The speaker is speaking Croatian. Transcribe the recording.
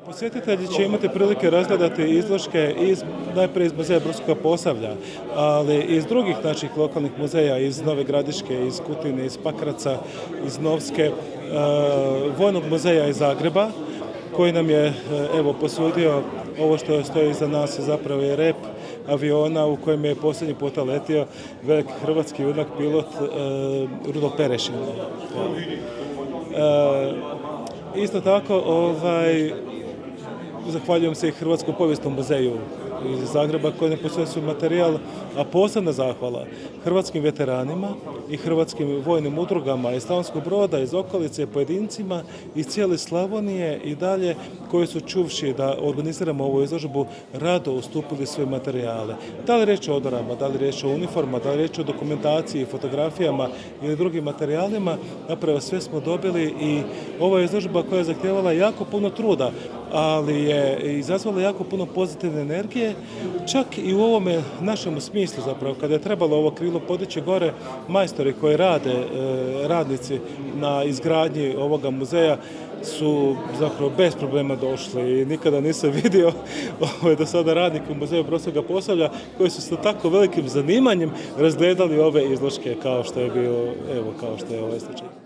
Posjetitelji će imati prilike razgledati izložke najprije iz muzeja Brodskoga Posavlja, ali i iz drugih naših lokalnih muzeja, iz Nove Gradiške, iz Kutine, iz Pakraca, iz Novske, Vojnog muzeja iz Zagreba, koji nam je posudio ovo što stoji iza nas, zapravo je rep aviona u kojem je posljednji puta letio veliki hrvatski junak pilot Rudolf Perešin. Isto tako, zahvaljujem se i Hrvatskom povijesnom muzeju iz Zagreba koji ne posjećuje materijal, a posebna zahvala hrvatskim veteranima i hrvatskim vojnim udrugama iz Slavonskog Broda, iz okolice, pojedincima iz cijele Slavonije i dalje koji su čuvši da organiziramo ovu izložbu rado ustupili svoje materijale. Da li riječ o odorama, da li riječ o uniforma, da li riječ o dokumentaciji, fotografijama ili drugim materijalima, napravo sve smo dobili i ova izložba koja je zahtijevala jako puno truda, ali je izazvala jako puno pozitivne energije, čak i u ovome našem smislu zapravo, kada je trebalo ovo krilo podići gore, majstori koji rade, radnici na izgradnji ovoga muzeja su zapravo bez problema došli i nikada nisam vidio do sada radnike u muzeju Brodskoga Posavlja koji su sa tako velikim zanimanjem razgledali ove izložke kao što je bio, kao što je ovaj slučaj.